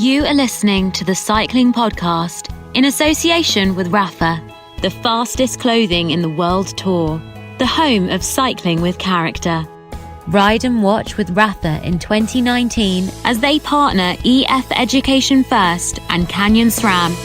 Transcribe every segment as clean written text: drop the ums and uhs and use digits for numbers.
You are listening to the Cycling Podcast in association with Rapha, the fastest clothing in the world tour, the home of cycling with character. Ride and watch with Rapha in 2019 as they partner EF Education First and Canyon SRAM.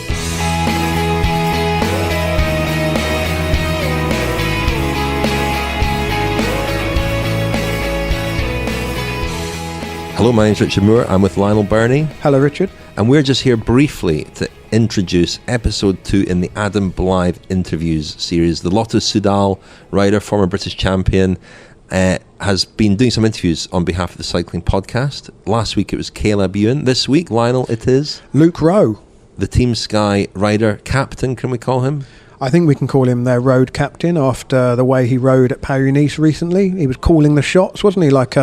Hello, my name's Richard Moore. I'm with Lionel Birnie. Hello, Richard. And we're just here briefly to introduce episode 2 in the Adam Blythe Interviews series. The Lotto-Soudal rider, former British champion, has been doing some interviews on behalf of the Cycling Podcast. Last week it was Caleb Ewan. This week, Lionel, it is Luke Rowe, the Team Sky rider captain, can we call him? I think we can call him their road captain after the way he rode at Paris-Nice recently. He was calling the shots, wasn't he? Like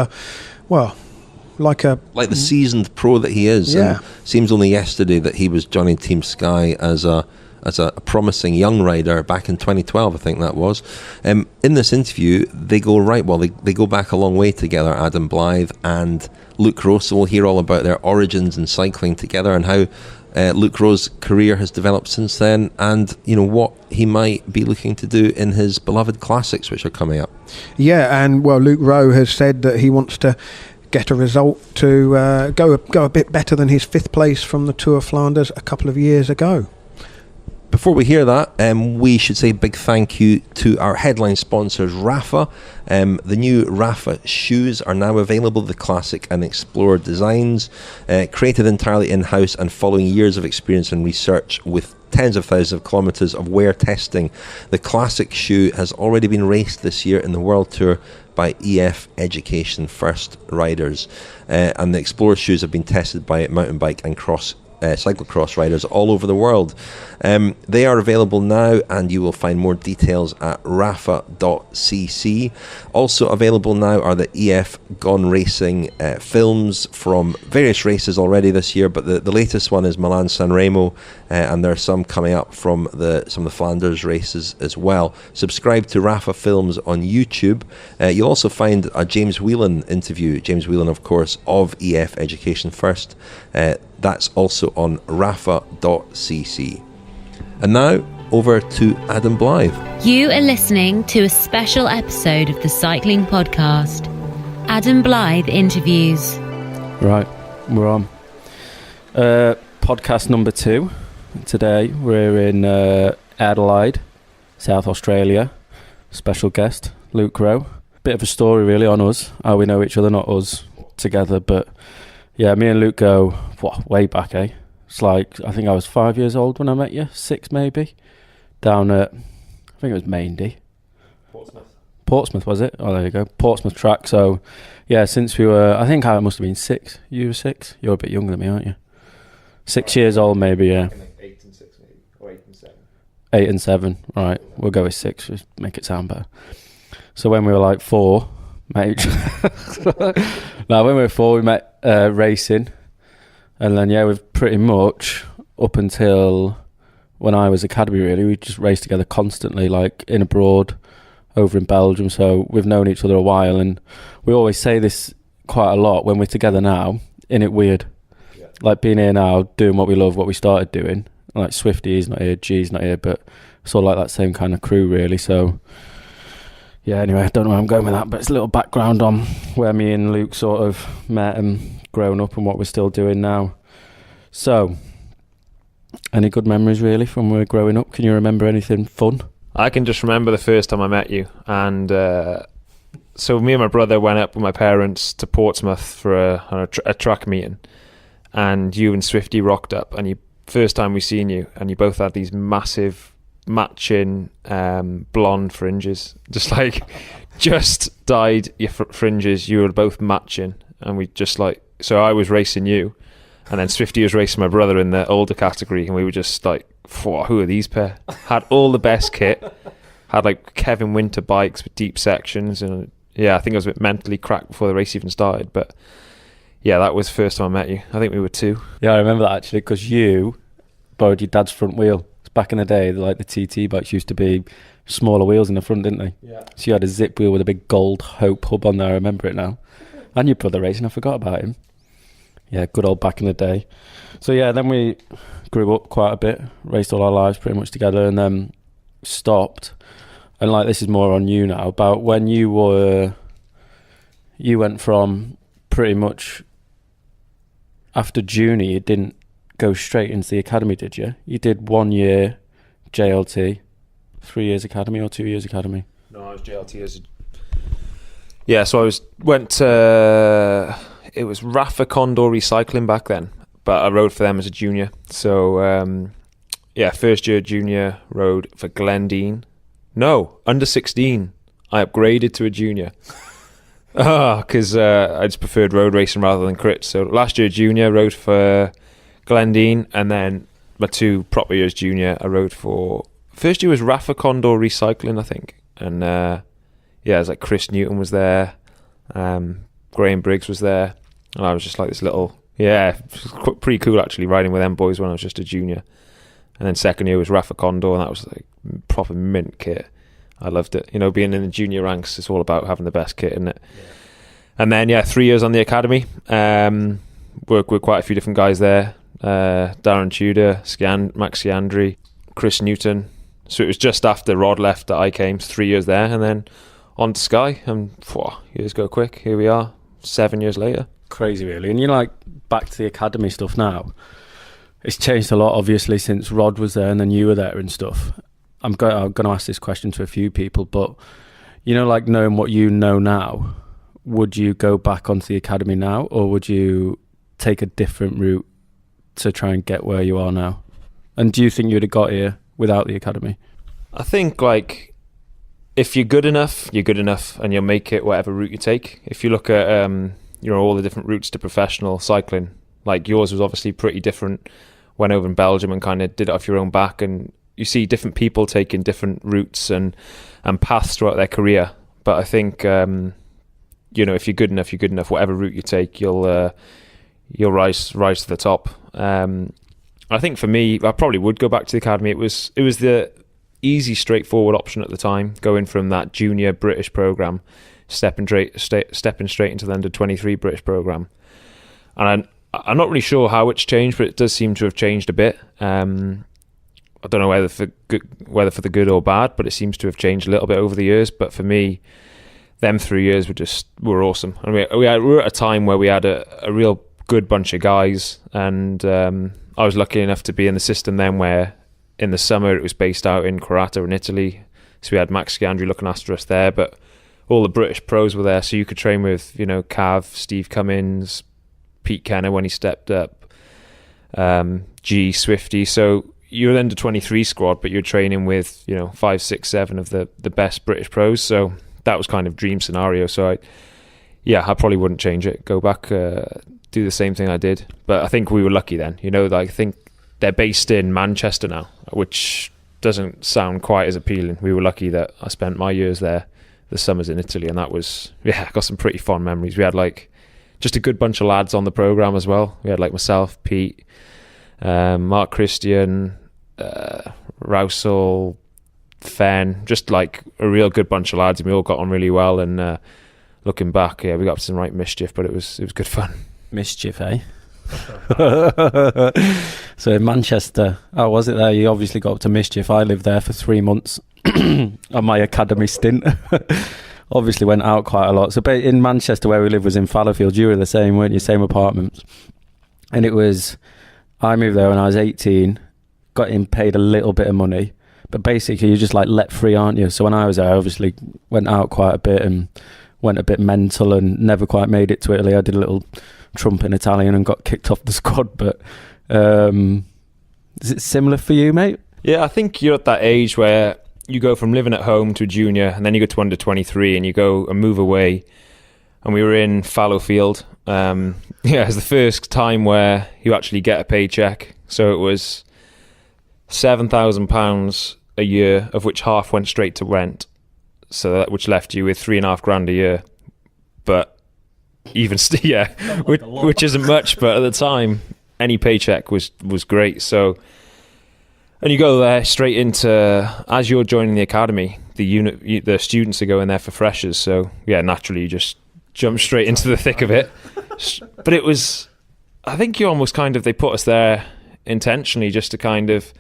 the seasoned pro that he is. Yeah. And seems only yesterday that he was joining Team Sky as a promising young rider back in 2012, I think that was. In this interview, they go they go back a long way together, Adam Blythe and Luke Rowe. So we'll hear all about their origins in cycling together and how Luke Rowe's career has developed since then, and what he might be looking to do in his beloved classics, which are coming up. Yeah, and Luke Rowe has said that he wants to get a result to go a bit better than his 5th place from the Tour of Flanders a couple of years ago. Before we hear that, we should say a big thank you to our headline sponsors, Rapha. The new Rapha shoes are now available, the Classic and Explorer designs, created entirely in-house and following years of experience and research with tens of thousands of kilometres of wear testing. The Classic shoe has already been raced this year in the World Tour by EF Education First riders, and the Explorer shoes have been tested by mountain bike and cyclocross riders all over the world. They are available now, and you will find more details at rapha.cc. Also available now are the EF Gone Racing films from various races already this year, but the latest one is Milan-San Remo, and there are some coming up from some of the Flanders races as well. Subscribe to Rapha Films on YouTube. You'll also find a James Whelan interview. James Whelan, of course, of EF Education First. That's also on rapha.cc. And now, over to Adam Blythe. You are listening to a special episode of the Cycling Podcast. Adam Blythe Interviews. Right, we're on. Podcast number 2. Today we're in Adelaide, South Australia. Special guest, Luke Rowe. Bit of a story really on us, how we know each other, not us together, but yeah, me and Luke go way back, eh? It's like, I think I was 5 years old when I met you, 6 maybe, down at, I think it was Maindy. Portsmouth, was it? Oh, there you go. Portsmouth track. So, yeah, since we were, I think I must have been 6. You were 6? You're a bit younger than me, aren't you? 6 years old maybe, yeah. 8 and 6 maybe, or 8 and 7. 8 and 7, right. We'll go with 6, just make it sound better. So when we were like 4, mate. Now, when we were 4, we met racing. And then, yeah, we've pretty much, up until when I was academy, really, we just raced together constantly, like in abroad, over in Belgium. So we've known each other a while. And we always say this quite a lot when we're together now, isn't it weird? Yeah. Like being here now, doing what we love, what we started doing. Like Swifty's not here, G's not here, but it's all like that same kind of crew, really. So yeah, anyway, I don't know where I'm going with that, but it's a little background on where me and Luke sort of met and grown up and what we're still doing now. So, any good memories really from when we were growing up? Can you remember anything fun? I can just remember the first time I met you, and so me and my brother went up with my parents to Portsmouth for a track meeting, and you and Swifty rocked up, and first time we seen you, and you both had these massive matching blonde fringes, just dyed your fringes. You were both matching, and we just so I was racing you, and then Swifty was racing my brother in the older category, and we were just like, who are these pair? Had all the best kit, had like Kevin Winter bikes with deep sections, and yeah, I think I was a bit mentally cracked before the race even started, but yeah, that was the first time I met you. I think we were 2. Yeah, I remember that actually, because you borrowed your dad's front wheel. Back in the day, like the TT bikes used to be smaller wheels in the front, didn't they? Yeah. So you had a zip wheel with a big gold Hope hub on there. I remember it now. And your brother racing, I forgot about him. Yeah, good old back in the day. So yeah, then we grew up quite a bit, raced all our lives pretty much together, and then stopped. And like, this is more on you now, about when you went from pretty much after junior, you didn't go straight into the academy, did you? You did 1 year JLT, 3 years academy or 2 years academy? No, I was JLT Yeah, so went to... It was Rapha Condor Recycling back then, but I rode for them as a junior. So, first year junior, rode for Glendine. No, under 16. I upgraded to a junior. Because I just preferred road racing rather than crit. So last year junior, rode for Glendine, and then my 2 proper years junior, I rode for... First year was Rapha Condor Recycling, I think. And, it was like Chris Newton was there. Graham Briggs was there. And I was just like this little... Yeah, it was pretty cool actually, riding with them boys when I was just a junior. And then second year was Rapha Condor, and that was like proper mint kit. I loved it. You know, being in the junior ranks, it's all about having the best kit, isn't it? Yeah. And then, 3 years on the academy. Worked with quite a few different guys there. Darren Tudor, Max Ciandri, Chris Newton. So it was just after Rod left that I came, 3 years there, and then on to Sky. And years go quick. Here we are, 7 years later. Crazy, really. And you're like, back to the academy stuff now. It's changed a lot, obviously, since Rod was there and then you were there and stuff. I'm going to ask this question to a few people, but, you know, like, knowing what you know now, would you go back onto the academy now, or would you take a different route to try and get where you are now? And do you think you'd have got here without the academy? I think, like, if you're good enough, and you'll make it whatever route you take. If you look at, all the different routes to professional cycling, like yours was obviously pretty different. Went over in Belgium and kind of did it off your own back, and you see different people taking different routes and paths throughout their career. But I think, if you're good enough, whatever route you take, you'll rise to the top. I think for me, I probably would go back to the academy. It was the easy, straightforward option at the time, going from that junior British program, stepping straight into the under 23 British program. And I'm not really sure how it's changed, but it does seem to have changed a bit. I don't know whether for the good or bad, but it seems to have changed a little bit over the years. But for me, them 3 years were awesome. I mean, we were at a time where we had a real good bunch of guys, and I was lucky enough to be in the system then where in the summer it was based out in Quarata in Italy. So we had Max Ciandri looking after us there, but all the British pros were there, so you could train with, Cav, Steve Cummins, Pete Kenner when he stepped up, G, Swifty. So you were under 23 squad, but you're training with 5, 6, 7 of the best British pros. So that was kind of dream scenario. So I probably wouldn't change it. Go back, do the same thing I did. But I think we were lucky then. I think they're based in Manchester now, which doesn't sound quite as appealing. We were lucky that I spent my years there, the summers in Italy, and that was I got some pretty fond memories. We had like just a good bunch of lads on the program as well. We had like myself, Pete, Mark Christian, Rousel, Fen, just like a real good bunch of lads, and we all got on really well. And looking back, we got up to some right mischief, but it was good fun. Mischief, eh? So in Manchester, how was it there? You obviously got up to mischief. I lived there for 3 months on my academy stint. Obviously went out quite a lot. So in Manchester, where we lived was in Fallowfield. You were the same, weren't you? Same apartments. And I moved there when I was 18, got paid a little bit of money, but basically you're just like let free, aren't you? So when I was there, I obviously went out quite a bit and went a bit mental and never quite made it to Italy. I did a little Trump in Italian and got kicked off the squad. But is it similar for you, mate? Yeah, I think you're at that age where you go from living at home to a junior, and then you go to under 23 and you go and move away. And we were in Fallowfield. It was the first time where you actually get a paycheck. So it was £7,000 a year, of which half went straight to rent. So which left you with £3,500 a year. But even which isn't much, but at the time, any paycheck was great. So, and you go there straight into, as you're joining the academy, the students are going there for freshers. So naturally you just jump straight into the thick of it. But it was I think you almost kind of, they put us there intentionally just to kind of,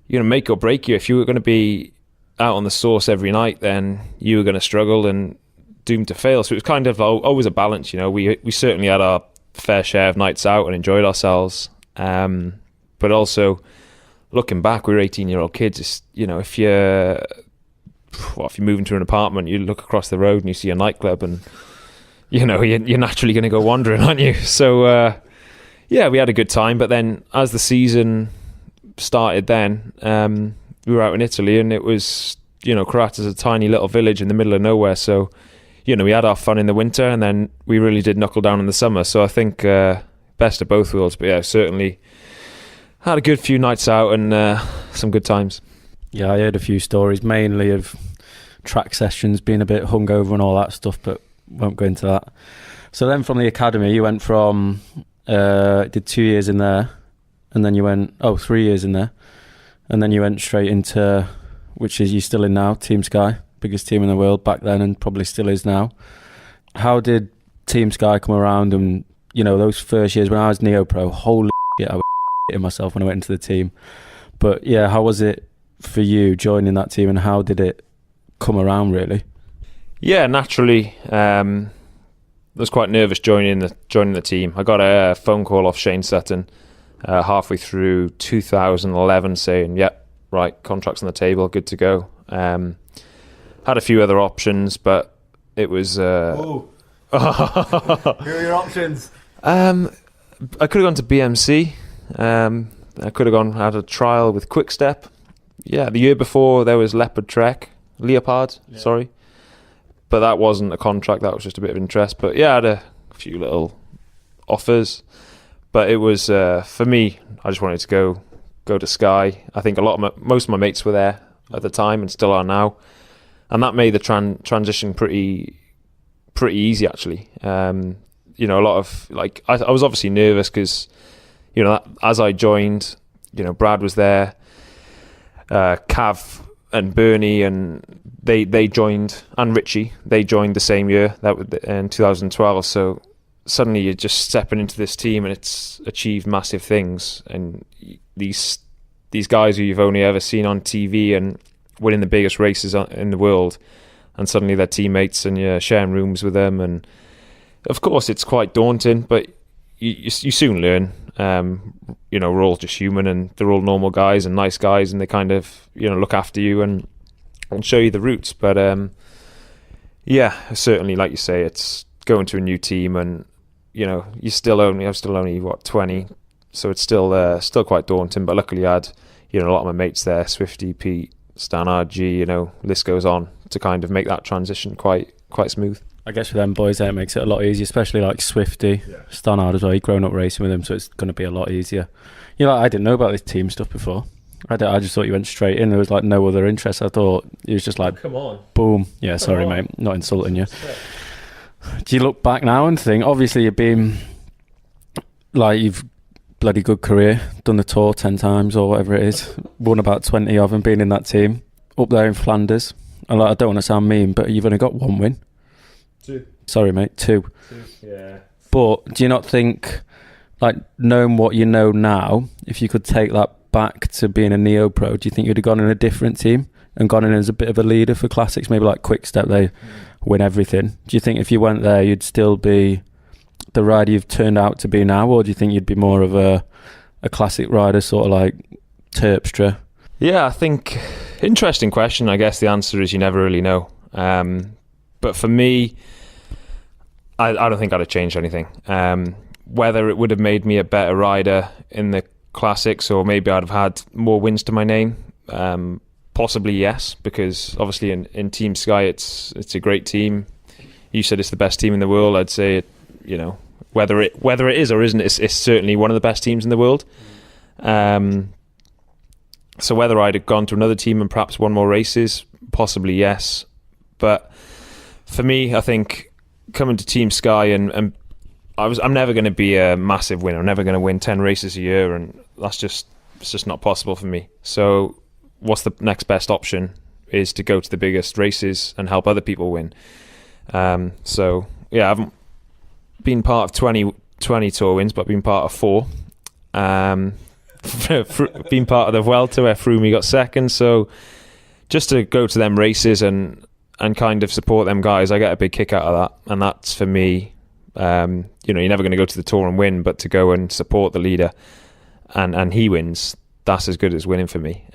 make or break you. If you were going to be out on the sauce every night, then you were going to struggle and doomed to fail. So it was kind of always a balance. We certainly had our fair share of nights out and enjoyed ourselves. But also, looking back, we were 18-year-old kids. If you're moving to an apartment, you look across the road and you see a nightclub, and you're naturally going to go wandering, aren't you? So we had a good time. But then as the season started, then we were out in Italy, and it was, Carrata's a tiny little village in the middle of nowhere. So we had our fun in the winter, and then we really did knuckle down in the summer. So I think best of both worlds. But yeah, certainly had a good few nights out and some good times. Yeah, I heard a few stories, mainly of track sessions, being a bit hungover and all that stuff, but won't go into that. So then from the academy, you went from, did 2 years in there, and then you went, 3 years in there, and then you went straight into, which is you still in now, Team Sky, biggest team in the world back then and probably still is now. How did Team Sky come around? And, those first years when I was Neo-Pro, holy shit, I was shitting myself when I went into the team. But yeah, how was it for you joining that team, and how did it come around really? Yeah, naturally, I was quite nervous joining the team. I got a phone call off Shane Sutton halfway through 2011 saying, "Yep, right, contract's on the table, good to go." Had a few other options, but it was. Who are your options? I could have gone to BMC. I could have had a trial with Quickstep. Yeah, the year before there was Leopard, sorry. But that wasn't a contract, that was just a bit of interest. But yeah, I had a few little offers. But it was, for me, I just wanted to go to Sky. I think most of my mates were there at the time and still are now. And that made the transition pretty easy, actually. A lot of, I was obviously nervous because, as I joined, Brad was there, Cav and Bernie, and they joined, and Richie, they joined the same year, that was in 2012. So suddenly you're just stepping into this team, and it's achieved massive things. And these guys who you've only ever seen on TV and winning the biggest races in the world, and suddenly they're teammates, and you're sharing rooms with them. And of course, it's quite daunting, but you soon learn. We're all just human, and they're all normal guys and nice guys, and they kind of look after you and show you the routes. But certainly, like you say, it's going to a new team, and I'm still only 20, so it's still quite daunting. But luckily, I had a lot of my mates there, Swifty, Pete, Stan RG, list goes on, to kind of make that transition quite smooth. I guess for them boys, it makes it a lot easier, especially like Swifty, Stannard as well. You've grown up racing with him, so it's going to be a lot easier. I didn't know about this team stuff before. I just thought you went straight in. There was no other interest. I thought it was just come on, boom. Yeah, sorry, mate, not insulting you. Do you look back now and think, obviously you've been you've bloody good career, done the tour 10 times or whatever it is, won about 20 of them, been in that team, up there in Flanders. I don't want to sound mean, but you've only got one win. 2. Sorry, mate, 2. Yeah. But do you not think, knowing what you know now, if you could take that back to being a Neo-Pro, do you think you'd have gone in a different team and gone in as a bit of a leader for classics? Maybe like Quickstep, they win everything. Do you think if you went there, you'd still be the rider you've turned out to be now, or do you think you'd be more of a classic rider, sort of like Terpstra? Yeah, I think interesting question. I guess the answer is you never really know. But for me, I don't think I'd have changed anything. Whether it would have made me a better rider in the classics, or maybe I'd have had more wins to my name, possibly yes, because obviously in Team Sky it's a great team. You said it's the best team in the world. I'd say whether it is or isn't, it's certainly one of the best teams in the world. So whether I'd have gone to another team and perhaps won more races, possibly yes. But for me, I think coming to Team Sky and I'm never going to be a massive winner. I'm never going to win 10 races a year, and it's just not possible for me. So what's the next best option is to go to the biggest races and help other people win. So yeah, I haven't been part of 20 20 tour wins, but I've been part of 4. Been part of the Vuelta where Froome got second, so just to go to them races and kind of support them guys, I get a big kick out of that. And that's for me, you're never going to go to the Tour and win, but to go and support the leader and he wins, that's as good as winning for me.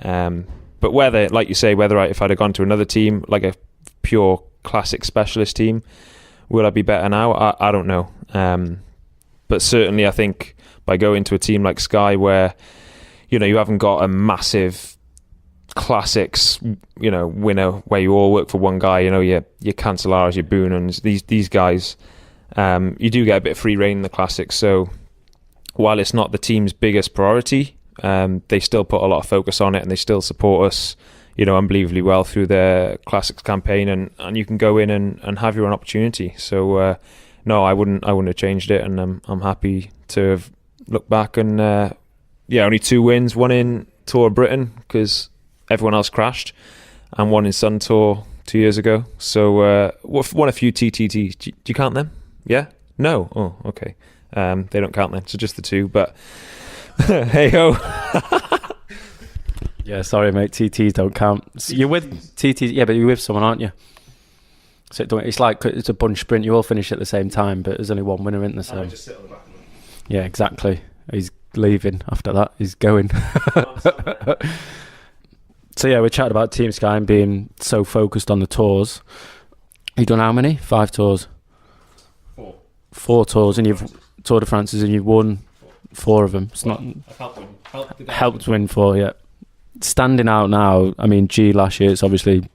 But whether, like you say, if I'd have gone to another team, like a pure classic specialist team, will I be better now? I don't know. But certainly I think by going to a team like Sky where, you haven't got a massive classics, winner where you all work for one guy, your Cancellars, your Boonans, these guys, you do get a bit of free reign in the classics. So while it's not the team's biggest priority, they still put a lot of focus on it and they still support us, unbelievably well through their classics campaign, and you can go in and have your own opportunity. So no, I wouldn't have changed it, and I'm happy to have looked back and only 2 wins, one in Tour of Britain because everyone else crashed, and one in Sun Tour 2 years ago. So won a few TTTs. Do you count them? Yeah? No? Oh, okay. They don't count then, so just the 2, but hey ho. Yeah, sorry mate, TTs don't count. So you're with TTs, yeah, but you're with someone, aren't you? So it's like it's a bunch sprint. You all finish at the same time, but there's only one winner, isn't there? So just sit on the back of them. Yeah, exactly. He's leaving after that. He's going. So yeah, we're chatting about Team Sky and being so focused on the tours. You've done how many? 5 tours? 4. 4 tours, and you've Tour de France's, and you've won 4 of them. It's not helped win 4. Yeah. Standing out now, I mean, G last year, it's obviously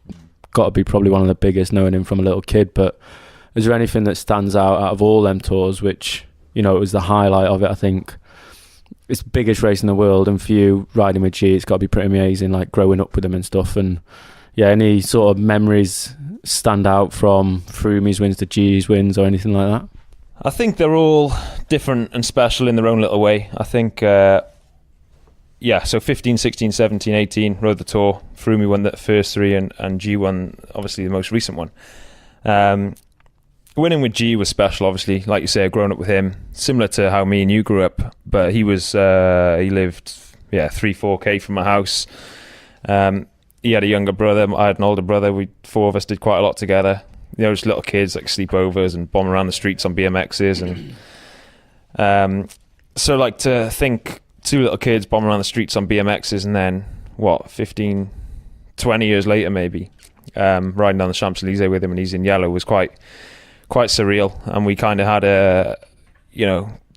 got to be probably one of the biggest, knowing him from a little kid, but is there anything that stands out of all them tours which, it was the highlight of it? I think it's the biggest race in the world, and for you riding with G, it's got to be pretty amazing, like growing up with him and stuff. And yeah, any sort of memories stand out from Froome's wins to G's wins or anything like that? I think they're all different and special in their own little way. I think so 15, 16, 17, 18 rode the Tour. Froome won the first 3 and G won obviously the most recent one. Winning with G was special, obviously, like you say, growing up with him, similar to how me and you grew up, but he lived 3-4k from my house. He had a younger brother, I had an older brother. 4 of us did quite a lot together, just little kids, like sleepovers and bomb around the streets on BMXs. And so like to think 2 little kids bomb around the streets on BMXs, and then 15, 20 years later maybe, riding down the Champs-Elysees with him and he's in yellow was quite surreal. And we kind of had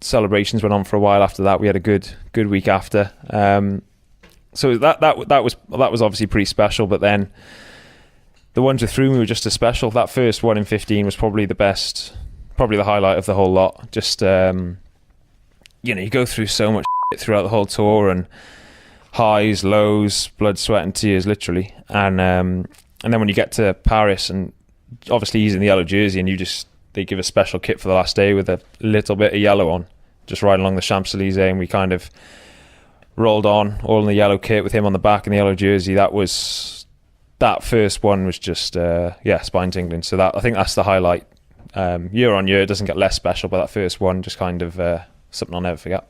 celebrations went on for a while after that. We had a good week after. So that was obviously pretty special. But then the ones with Froome were just as special. That first one in 15 was probably the best, probably the highlight of the whole lot. Just you go through so much throughout the whole tour, and highs, lows, blood, sweat and tears, literally. And then when you get to Paris, and obviously he's in the yellow jersey, and they give a special kit for the last day with a little bit of yellow on, just riding along the Champs-Elysees, and we kind of rolled on all in the yellow kit with him on the back in the yellow jersey. That first one was just spine tingling. So I think that's the highlight. Year on year it doesn't get less special, but that first one just kind of something I'll never forget.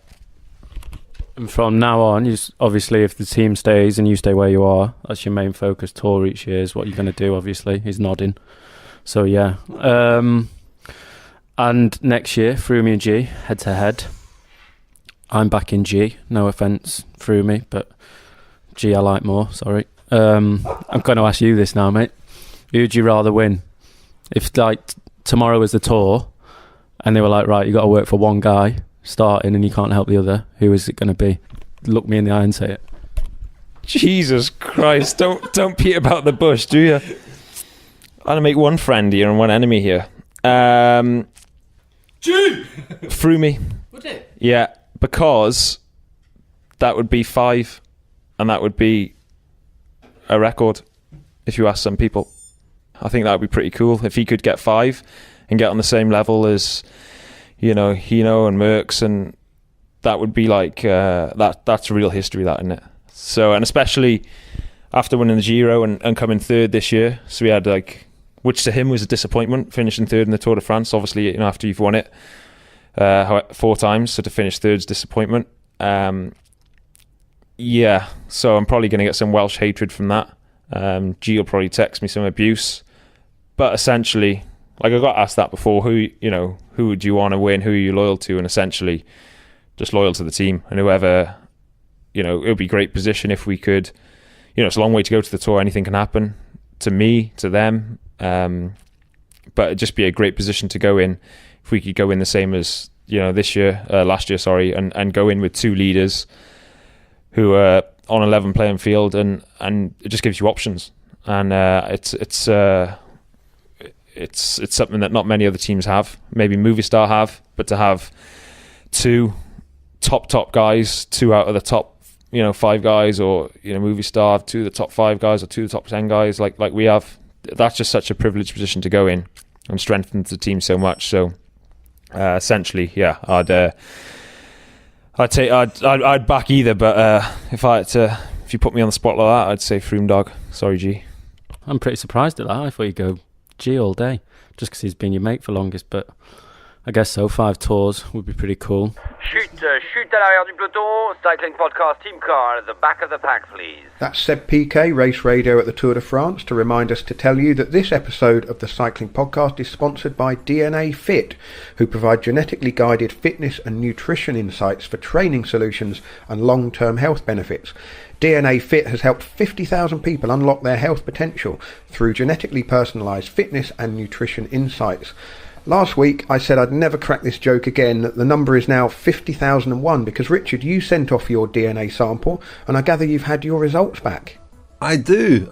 And from now on, obviously, if the team stays and you stay where you are, that's your main focus. Tour each year is what you're going to do, obviously. He's nodding. So, yeah. And next year, Froome and G, head-to-head. I'm back in G. No offence, Froome, but G I like more, sorry. I'm going to ask you this now, mate. Who'd you rather win? If, tomorrow was the Tour, and they were like, right, you got to work for one guy starting and you can't help the other, who is it going to be? Look me in the eye and say it. Jesus Christ, don't beat about the bush, do you? I'm gonna make one friend here and one enemy here. Froome. Would it? Yeah, because that would be 5, and that would be a record if you ask some people. I think that would be pretty cool if he could get 5 and get on the same level as Hino and Merckx, and that would be like that's real history, that, isn't it? So, and especially after winning the Giro and coming 3rd this year, so we had which to him was a disappointment, finishing 3rd in the Tour de France, obviously, after you've won it. 4 times, so to finish third's disappointment. Yeah, so I'm probably going to get some Welsh hatred from that. G will probably text me some abuse, but essentially, like I got asked that before, who do you want to win, who are you loyal to, and essentially just loyal to the team, and whoever, it would be a great position if we could, it's a long way to go to the tour, anything can happen to me, to them, but it'd just be a great position to go in if we could go in the same as last year, and go in with 2 leaders who are on a level playing field, and it just gives you options, and it's something that not many other teams have. Maybe Movistar have, but to have 2 top guys, 2 out of the top 5 guys, or Movistar have 2 of the top 5 guys, or 2 of the top 10 guys, like we have, that's just such a privileged position to go in, and strengthens the team so much. So essentially, yeah, I'd back either, but if you put me on the spot like that, I'd say Froome dog. Sorry, G. I'm pretty surprised at that. I thought you'd go G all day, just because he's been your mate for longest, but I guess so. 5 tours would be pretty cool. Chute à l'arrière du peloton, cycling podcast team car at the back of the pack, please. That's Seb PK, Race Radio at the Tour de France, to remind us to tell you that this episode of the Cycling Podcast is sponsored by DNA Fit, who provide genetically guided fitness and nutrition insights for training solutions and long-term health benefits. DNA Fit has helped 50,000 people unlock their health potential through genetically personalised fitness and nutrition insights. Last week I said I'd never crack this joke again. The number is now 50,001 because, Richard, you sent off your DNA sample and I gather you've had your results back. I do.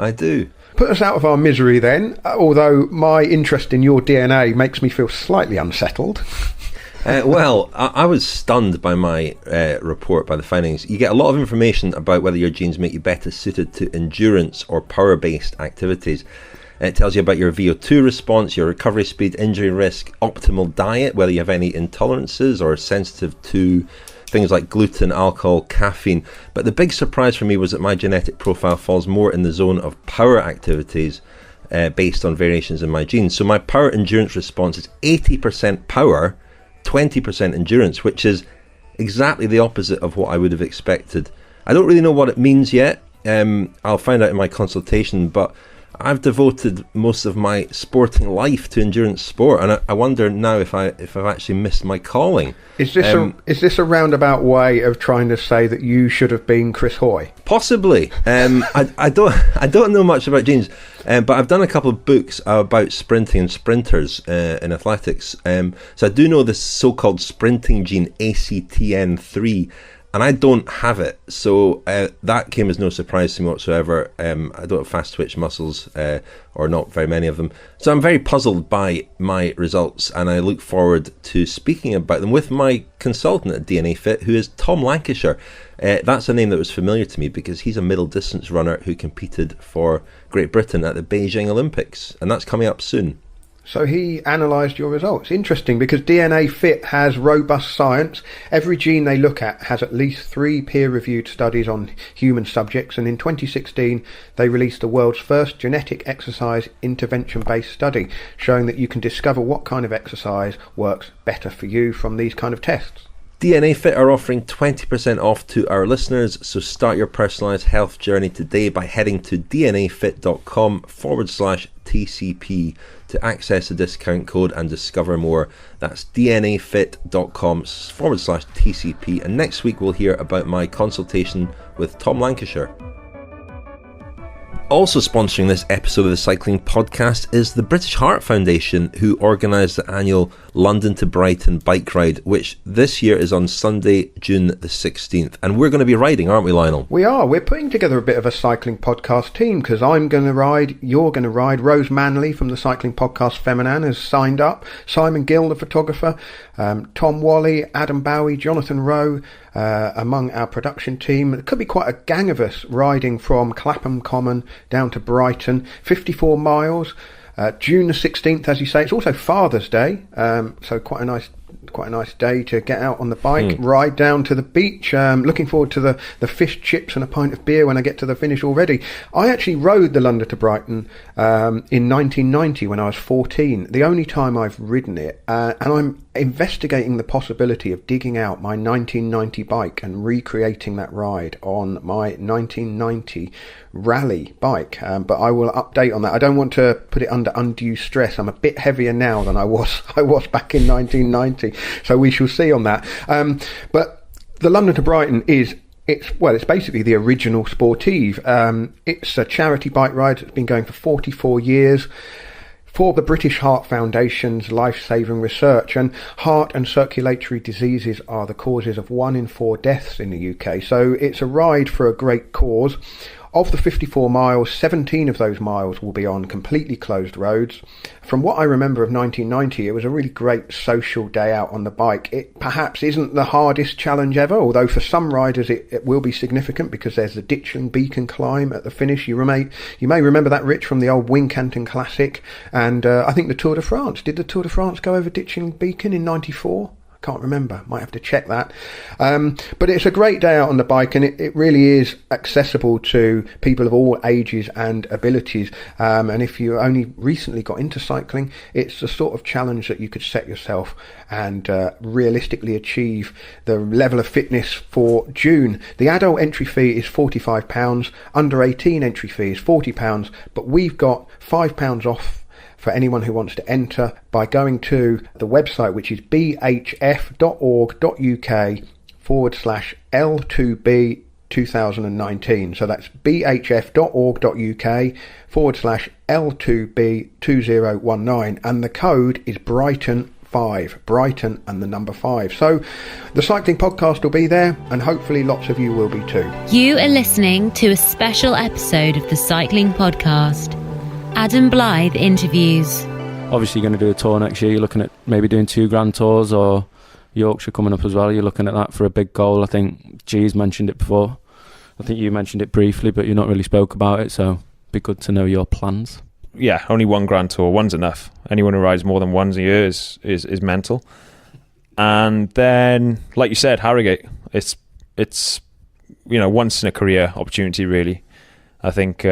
Put us out of our misery then, although my interest in your DNA makes me feel slightly unsettled. Well, I was stunned by my report, by the findings. You get a lot of information about whether your genes make you better suited to endurance or power-based activities. It tells you about your VO2 response, your recovery speed, injury risk, optimal diet, whether you have any intolerances or are sensitive to things like gluten, alcohol, caffeine. But the big surprise for me was that my genetic profile falls more in the zone of power activities based on variations in my genes. So my power endurance response is 80% power, 20% endurance, which is exactly the opposite of what I would have expected. I don't really know what it means yet. I'll find out in my consultation, but I've devoted most of my sporting life to endurance sport, and I wonder now if I've actually missed my calling. Is this a roundabout way of trying to say that you should have been Chris Hoy? Possibly. I don't know much about genes, but I've done a couple of books about sprinting and sprinters in athletics. So I do know this so-called sprinting gene ACTN3. And I don't have it, so that came as no surprise to me whatsoever. I don't have fast twitch muscles, or not very many of them. So I'm very puzzled by my results, and I look forward to speaking about them with my consultant at DNA Fit, who is Tom Lancashire. That's a name that was familiar to me because he's a middle distance runner who competed for Great Britain at the Beijing Olympics, and that's coming up soon. So he analysed your results. Interesting, because DNA Fit has robust science. Every gene they look at has at least 3 peer-reviewed studies on human subjects, and in 2016 they released the world's first genetic exercise intervention-based study, showing that you can discover what kind of exercise works better for you from these kind of tests. DNA Fit are offering 20% off to our listeners, so start your personalised health journey today by heading to dnafit.com/TCP to access the discount code and discover more. That's dnafit.com/TCP, and next week we'll hear about my consultation with Tom Lancashire. Also sponsoring this episode of the Cycling Podcast is the British Heart Foundation, who organise the annual London to Brighton bike ride, which this year is on Sunday, June the 16th. And we're going to be riding, aren't we, Lionel? We are. We're putting together a bit of a Cycling Podcast team, because I'm going to ride, you're going to ride. Rose Manley from the Cycling Podcast Feminin has signed up. Simon Gill, the photographer. Tom Wally, Adam Bowie, Jonathan Rowe, among our production team. It could be quite a gang of us riding from Clapham Common down to Brighton, 54 miles, June the 16th, as you say. It's also Father's Day, so quite a nice quite a nice day to get out on the bike, ride down to the beach. Looking forward to the fish chips and a pint of beer when I get to the finish already. I actually rode the London to Brighton in 1990 when I was 14. The only time I've ridden it, and I'm investigating the possibility of digging out my 1990 bike and recreating that ride on my 1990 rally bike, but I will update on that. I don't want to put it under undue stress. I'm a bit heavier now than I was back in 1990, so we shall see on that. But the London to Brighton it's basically the original Sportive. It's a charity bike ride that's been going for 44 years for the British Heart Foundation's life-saving research, and heart and circulatory diseases are the causes of 1 in 4 deaths in the UK. So it's a ride for a great cause. Of the 54 miles, 17 of those miles will be on completely closed roads. From what I remember of 1990, it was a really great social day out on the bike. It perhaps isn't the hardest challenge ever, although for some riders it will be significant because there's the Ditchling Beacon climb at the finish. You may remember that, Rich, from the old Wincanton Classic, and I think the Tour de France. Did the Tour de France go over Ditchling Beacon in 94? Can't remember, might have to check that. But it's a great day out on the bike, and it really is accessible to people of all ages and abilities, and if you only recently got into cycling, it's the sort of challenge that you could set yourself and realistically achieve the level of fitness for June. The adult entry fee is £45, under 18 entry fee is £40, but we've got £5 off for anyone who wants to enter by going to the website, which is bhf.org.uk/L2B 2019. So that's bhf.org.uk/L2B 2019, and the code is Brighton5, Brighton and the number 5. So the cycling podcast will be there, and hopefully lots of you will be too. You are listening to a special episode of the Cycling Podcast. Adam Blythe Interviews. Obviously, you're going to do a tour next year. You're looking at maybe doing 2 Grand Tours, or Yorkshire coming up as well. You're looking at that for a big goal. I think G's mentioned it before. I think you mentioned it briefly, but you not really spoke about it, so it'd be good to know your plans. Yeah, only 1 Grand Tour. One's enough. Anyone who rides more than once a year is mental. And then, like you said, Harrogate. It's once in a career opportunity, really. I think.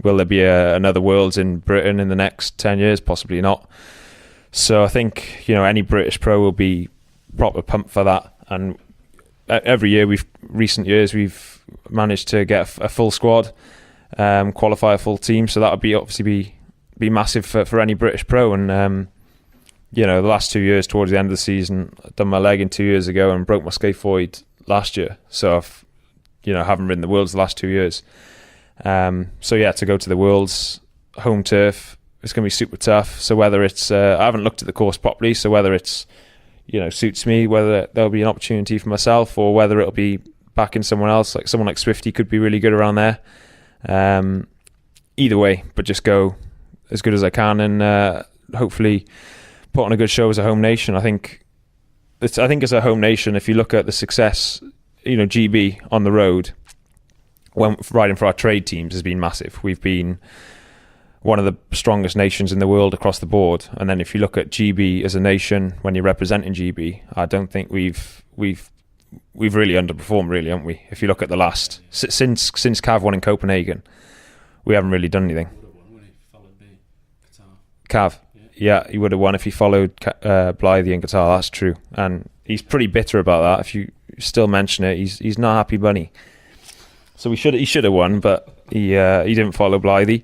Will there be another Worlds in Britain in the next 10 years? Possibly not. So I think, any British pro will be proper pumped for that. And every year, recent years, we've managed to get a full squad, qualify a full team. So that would obviously be massive for any British pro. And, the last 2 years, towards the end of the season, I done my leg in 2 years ago and broke my scaphoid last year. So I've, haven't ridden the Worlds the last 2 years. To go to the Worlds, home turf, it's going to be super tough. So whether it's, I haven't looked at the course properly, so whether it's, suits me, whether there'll be an opportunity for myself, or whether it'll be backing someone else, like someone like Swifty could be really good around there. Either way, but just go as good as I can, and hopefully put on a good show as a home nation. I think as a home nation, if you look at the success, GB on the road, when riding for our trade teams, has been massive. We've been one of the strongest nations in the world across the board. And then if you look at GB as a nation, when you're representing GB, I don't think we've really underperformed, really, haven't we? If you look at the last since Cav won in Copenhagen, we haven't really done anything. Cav, yeah, he would have won if he followed Blythe in Qatar. That's true, and he's pretty bitter about that. If you still mention it, he's not happy bunny. So he should have won, but he didn't follow Blythe.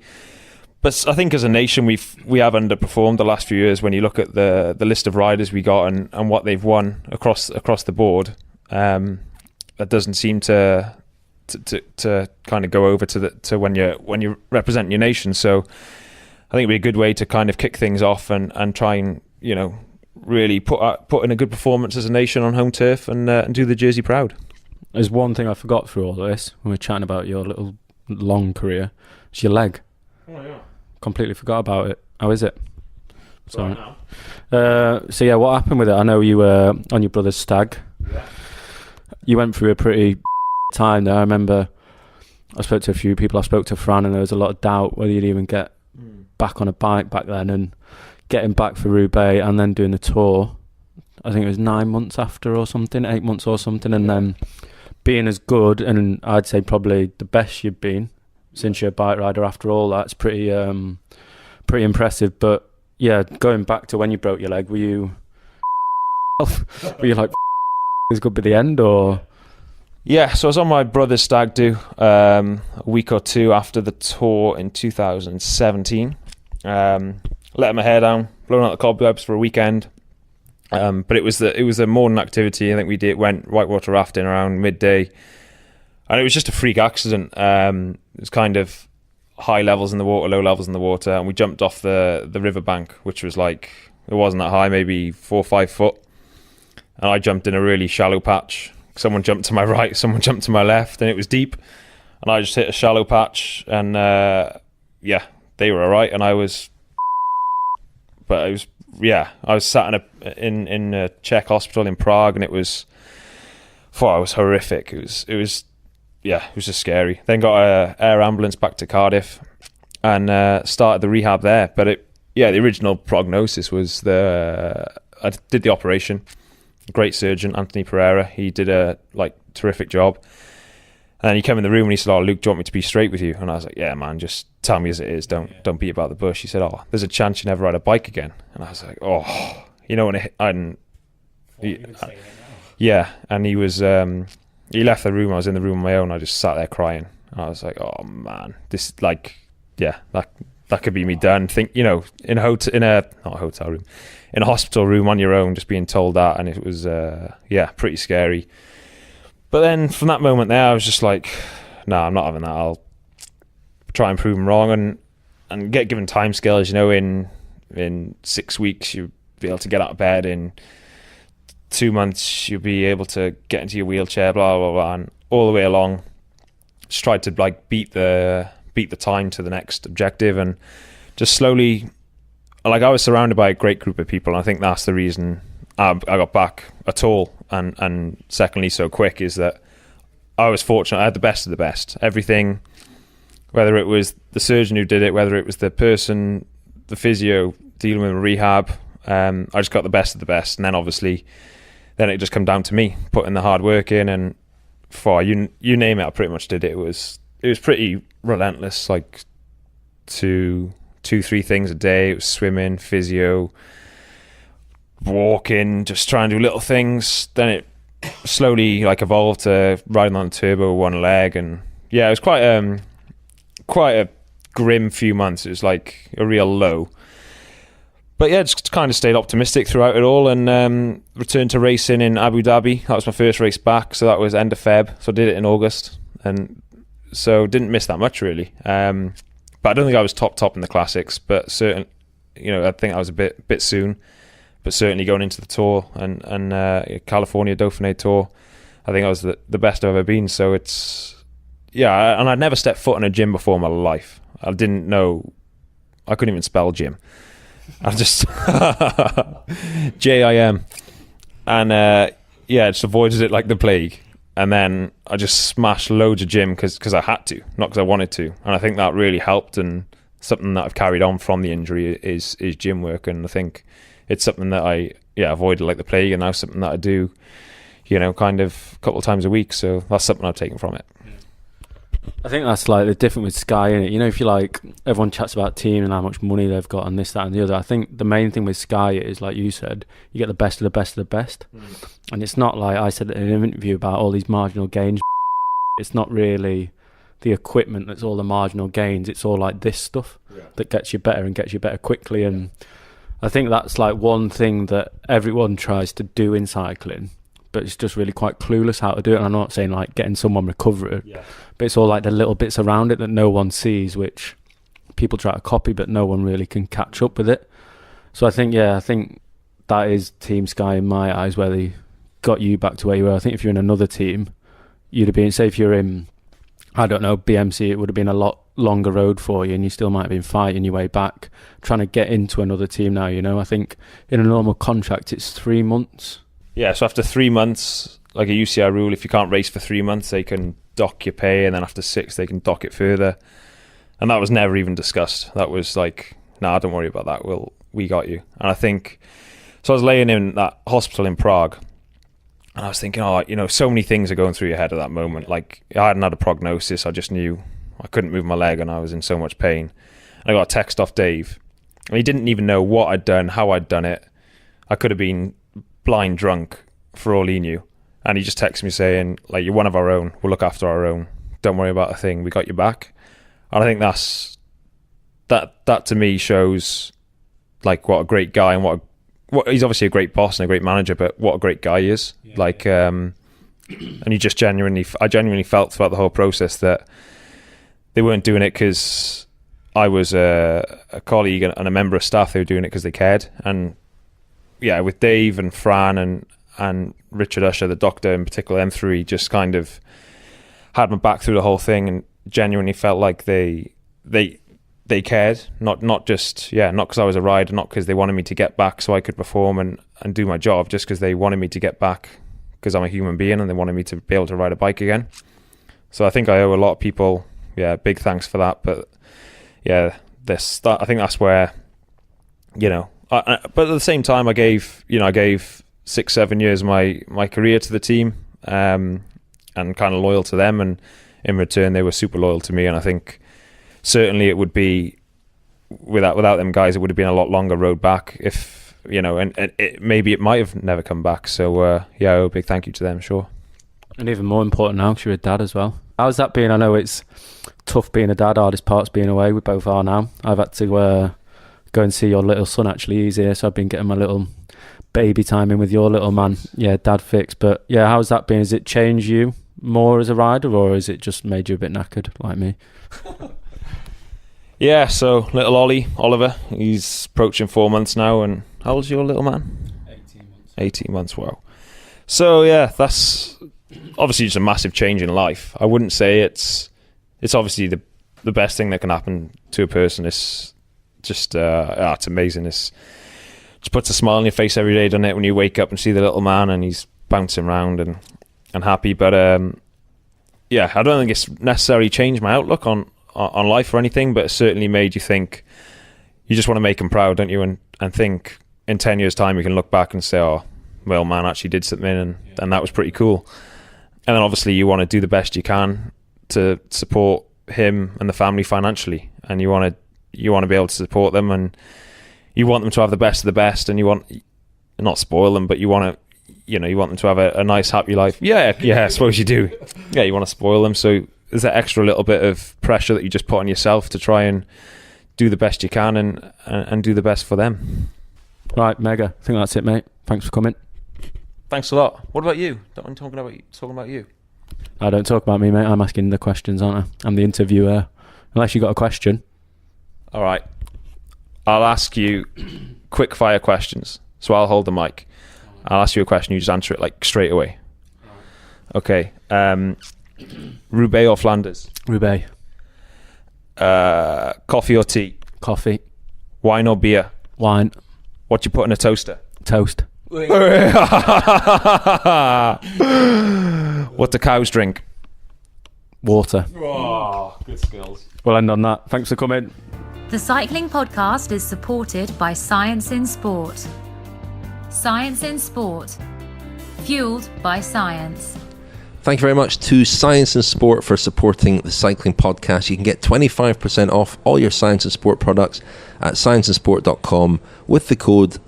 But I think as a nation we have underperformed the last few years. When you look at the list of riders we got and what they've won across the board, that doesn't seem to kind of go over to when you're representing your nation. So I think it'd be a good way to kind of kick things off and try and really put in a good performance as a nation on home turf and do the jersey proud. There's one thing I forgot through all this when we were chatting about your little long career. It's your leg. Oh yeah. Completely forgot about it. How is it? Sorry. So yeah, what happened with it? I know you were on your brother's stag. Yeah. You went through a pretty time there. I remember I spoke to a few people. I spoke to Fran, and there was a lot of doubt whether you'd even get back on a bike back then, and getting back for Roubaix and then doing the tour. I think it was 9 months after or something, 8 months or something, and then being as good, and I'd say probably the best you've been since you're a bike rider after all that's pretty impressive. But yeah, going back to when you broke your leg, were you like this could be the end, or? Yeah, so I was on my brother's stag do a week or two after the tour in 2017. Letting my hair down, blowing out the cobwebs for a weekend. But it was a morning activity. I think went whitewater rafting around midday, and it was just a freak accident. It was kind of high levels in the water, low levels in the water, and we jumped off the riverbank, which was like, it wasn't that high, maybe 4 or 5 foot, and I jumped in a really shallow patch. Someone jumped to my right, someone jumped to my left, and it was deep, and I just hit a shallow patch, and they were all right, and I was sat in a Czech hospital in Prague, and it was horrific. It was just scary. Then got a air ambulance back to Cardiff, and started the rehab there. But the original prognosis was I did the operation. Great surgeon, Anthony Pereira. He did a terrific job. And then he came in the room and he said, "Oh, Luke, do you want me to be straight with you?" And I was like, "Yeah, man, just tell me as it is. Don't beat about the bush." He said, "Oh, there's a chance you never ride a bike again." And I was like, "Oh, you know," and he was he left the room. I was in the room on my own. I just sat there crying. And I was like, "Oh man, this that could be me done." Think, in a hotel room, in a hospital room on your own, just being told that, and it was pretty scary. But then from that moment there, I was just like, "No, I'm not having that. I'll try and prove them wrong and get given timescales. In 6 weeks, you'll be able to get out of bed. In 2 months, you'll be able to get into your wheelchair. Blah blah blah." And all the way along, just tried to beat the time to the next objective, and just slowly, I was surrounded by a great group of people, and I think that's the reason I got back at all, and secondly so quick, is that I was fortunate. I had the best of the best. Everything, whether it was the surgeon who did it, whether it was the person, the physio dealing with rehab, I just got the best of the best. And then obviously, then it just come down to me putting the hard work in, and for you name it, I pretty much did it. It was pretty relentless, 2-3 things a day. It was swimming, physio, walking, just trying to do little things. Then it slowly evolved to riding on a turbo with one leg, and it was quite a grim few months. It was like a real low, but just kind of stayed optimistic throughout it all, and returned to racing in Abu Dhabi. That was my first race back, so that was end of Feb, so I did it in August, and so didn't miss that much really. But I don't think I was top in the classics, but certain, I think I was a bit soon. But certainly going into the tour and California Dauphiné Tour, I think I was the best I've ever been. So it's, and I'd never stepped foot in a gym before in my life. I didn't know, I couldn't even spell gym. I just, JIM. And just avoided it like the plague. And then I just smashed loads of gym because I had to, not because I wanted to. And I think that really helped, and something that I've carried on from the injury is gym work. And I think it's something that I avoided like the plague, and now something that I do, kind of a couple of times a week. So that's something I've taken from it. I think that's the different with Sky, innit? If you everyone chats about team and how much money they've got and this, that and the other. I think the main thing with Sky is, like you said, you get the best of the best of the best. And it's not like I said in an interview about all these marginal gains. It's not really the equipment that's all the marginal gains. It's all this stuff that gets you better and gets you better quickly. And I think that's one thing that everyone tries to do in cycling, but it's just really quite clueless how to do it. And I'm not saying getting someone recover it, but it's all the little bits around it that no one sees, which people try to copy, but no one really can catch up with it. So I think that is Team Sky in my eyes, where they got you back to where you were. I think if you're in another team, you'd have been, say if you're in, I don't know, BMC, it would have been a lot longer road for you, and you still might have been fighting your way back, trying to get into another team now, I think in a normal contract, it's 3 months. Yeah, so after 3 months, like a UCI rule, if you can't race for 3 months, they can dock your pay, and then after 6, they can dock it further. And that was never even discussed. That was don't worry about that. We got you. And I think So I was laying in that hospital in Prague, and I was thinking, so many things are going through your head at that moment. Like, I hadn't had a prognosis. I just knew I couldn't move my leg and I was in so much pain. And I got a text off Dave. And he didn't even know what I'd done, how I'd done it. I could have been blind drunk for all he knew. And he just texted me saying, like, you're one of our own. We'll look after our own. Don't worry about a thing. We got your back. And I think that to me shows, like, what a great guy and what he's obviously a great boss and a great manager, but what a great guy he is. Yeah. Like, and I genuinely felt throughout the whole process that they weren't doing it because I was a colleague and a member of staff. They were doing it because they cared. And yeah, with Dave and Fran and Richard Usher, the doctor in particular, them three just kind of had my back through the whole thing and genuinely felt like they cared, not because I was a rider, not because they wanted me to get back so I could perform and do my job, just because they wanted me to get back because I'm a human being and they wanted me to be able to ride a bike again. So I think I owe a lot of people, big thanks for that. But I think that's where, but at the same time, I gave 6-7 years of my career to the team, and kind of loyal to them, and in return they were super loyal to me. And I think certainly it would be without them guys, it would have been a lot longer road back. If maybe it might have never come back. So a big thank you to them, sure. And even more important now, because you're a dad as well. How's that been? I know it's tough being a dad. Hardest part's being away. We both are now. I've had to go and see your little son. Actually, he's here, so I've been getting my little baby time in with your little man. Yeah, dad fix. But yeah, how's that been? Has it changed you more as a rider, or has it just made you a bit knackered like me? Yeah, so little Oliver, he's approaching 4 months now. And how old's your little man? 18 months. 18 months, wow. So yeah, that's obviously just a massive change in life. I wouldn't say it's obviously the best thing that can happen to a person. It's just it's amazing. It just puts a smile on your face every day, doesn't it, when you wake up and see the little man and he's bouncing around and happy. But I don't think it's necessarily changed my outlook on life or anything, but it certainly made you think. You just want to make him proud, don't you? And think in 10 years' time you can look back and say, oh, well, man actually did something, and that was pretty cool. And then obviously you want to do the best you can to support him and the family financially, and you want to be able to support them, and you want them to have the best of the best, and you want not spoil them, but you want them to have a nice happy life. Yeah, I suppose you do. Yeah, you want to spoil them, so there's that extra little bit of pressure that you just put on yourself to try and do the best you can and do the best for them. Right, mega. I think that's it, mate. Thanks for coming. Thanks a lot. What about you? Don't want talking about you. I don't talk about me, mate. I'm asking the questions, aren't I? I'm the interviewer. Unless you got a question. All right. I'll ask you quick-fire questions. So I'll hold the mic. I'll ask you a question. You just answer it like straight away. Okay. Roubaix or Flanders? Roubaix. Coffee or tea? Coffee. Wine or beer? Wine. What you put in a toaster? Toast. What do cows drink? Water. Oh, good skills. We'll end on that. Thanks for coming. The Cycling Podcast is supported by Science in Sport. Science in Sport. Fueled by science. Thank you very much to Science and Sport for supporting the Cycling Podcast. You can get 25% off all your Science and Sport products at scienceandsport.com with the code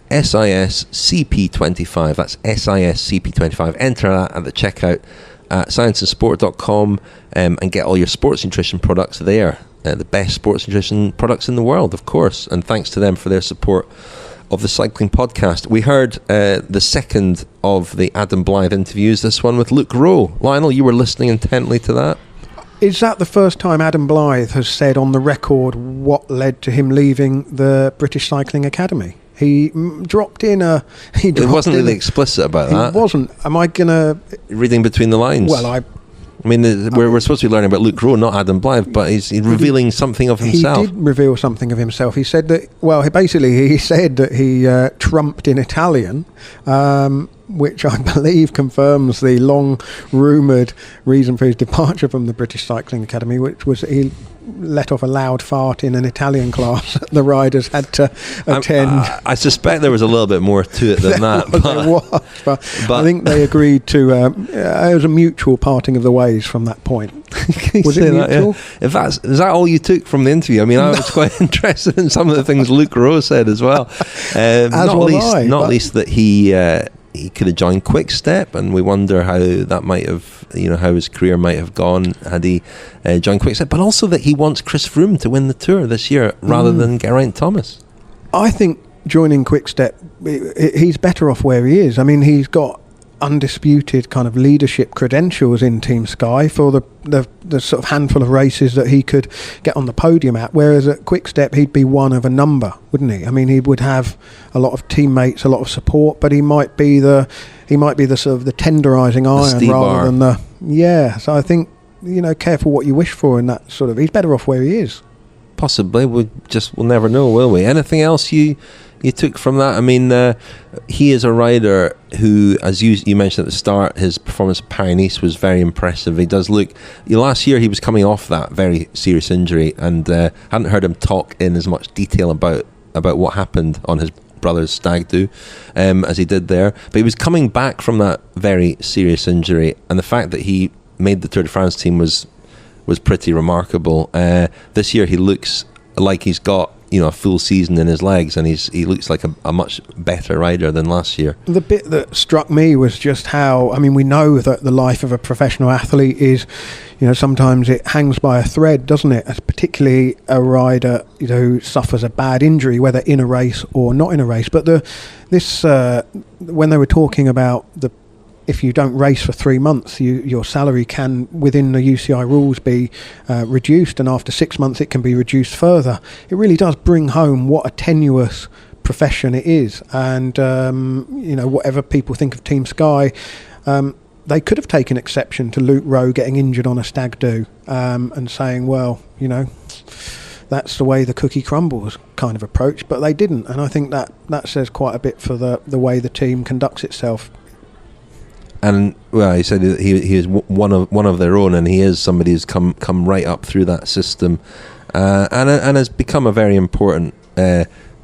SISCP25. That's SISCP25. Enter that at the checkout at scienceandsport.com and get all your sports nutrition products there. The best sports nutrition products in the world, of course. And thanks to them for their support of the Cycling Podcast. We heard the second of the Adam Blythe interviews, this one with Luke Rowe. Lionel, you were listening intently to that. Is that the first time Adam Blythe has said on the record what led to him leaving the British Cycling Academy? He dropped in a... It wasn't really explicit about that. He wasn't. Am I going to... Reading between the lines. Well, I mean, we're supposed to be learning about Luke Rowe, not Adam Blythe, but he's revealing something of himself. He did reveal something of himself. He said that, he said that he trumped in Italian, which I believe confirms the long rumoured reason for his departure from the British Cycling Academy, which was he let off a loud fart in an Italian class that the riders had to attend. I suspect there was a little bit more to it than that. But I think they agreed to, it was a mutual parting of the ways from that point. Was it mutual? Is that all you took from the interview? I mean, I was quite interested in some of the things Luke Rowe said as well. Not least that he could have joined Quickstep, and we wonder how that might have, how his career might have gone had he joined Quickstep. But also that he wants Chris Froome to win the Tour this year rather than Geraint Thomas. I think joining Quickstep, he's better off where he is. I mean, he's got undisputed kind of leadership credentials in Team Sky for the sort of handful of races that he could get on the podium at, whereas at Quickstep he'd be one of a number, wouldn't he? I mean, he would have a lot of teammates, a lot of support, but he might be the sort of the tenderising iron rather than the so I think, careful what you wish for in that sort of, he's better off where he is. Possibly. We'll never know, will we? Anything else you took from that? I mean, he is a rider who, as you mentioned at the start, his performance at Paris-Nice was very impressive. He does look... Last year he was coming off that very serious injury, and hadn't heard him talk in as much detail about what happened on his brother's stag do as he did there. But he was coming back from that very serious injury, and the fact that he made the Tour de France team was pretty remarkable. This year he looks like he's got a full season in his legs, and he looks like a much better rider than last year. The bit that struck me was just how, I mean, we know that the life of a professional athlete is, sometimes it hangs by a thread, doesn't it? As particularly a rider, who suffers a bad injury, whether in a race or not in a race. But when they were talking about if you don't race for 3 months, your salary can, within the UCI rules, be reduced, and after 6 months it can be reduced further. It really does bring home what a tenuous profession it is, and whatever people think of Team Sky, they could have taken exception to Luke Rowe getting injured on a stag do and saying, well, that's the way the cookie crumbles kind of approach, but they didn't, and I think that says quite a bit for the way the team conducts itself. And he said he is one of their own, and he is somebody who's come right up through that system, and has become a very important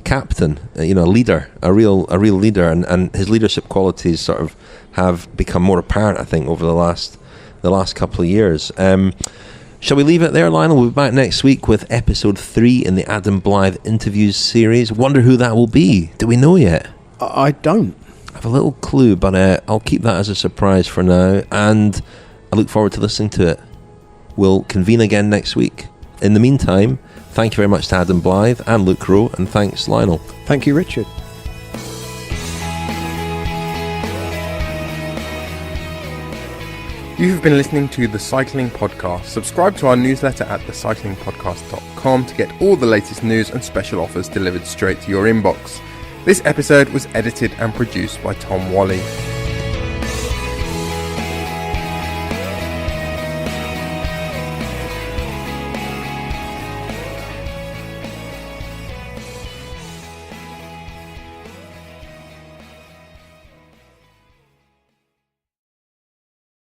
captain, leader, a real leader, and his leadership qualities sort of have become more apparent, I think, over the last couple of years. Shall we leave it there, Lionel? We'll be back next week with episode 3 in the Adam Blythe Interviews series. Wonder who that will be. Do we know yet? I don't. I have a little clue, but I'll keep that as a surprise for now, and I look forward to listening to it. We'll convene again next week. In the meantime, thank you very much to Adam Blythe and Luke Rowe, and thanks, Lionel. Thank you, Richard. You have been listening to The Cycling Podcast. Subscribe to our newsletter at thecyclingpodcast.com to get all the latest news and special offers delivered straight to your inbox. This episode was edited and produced by Tom Wally.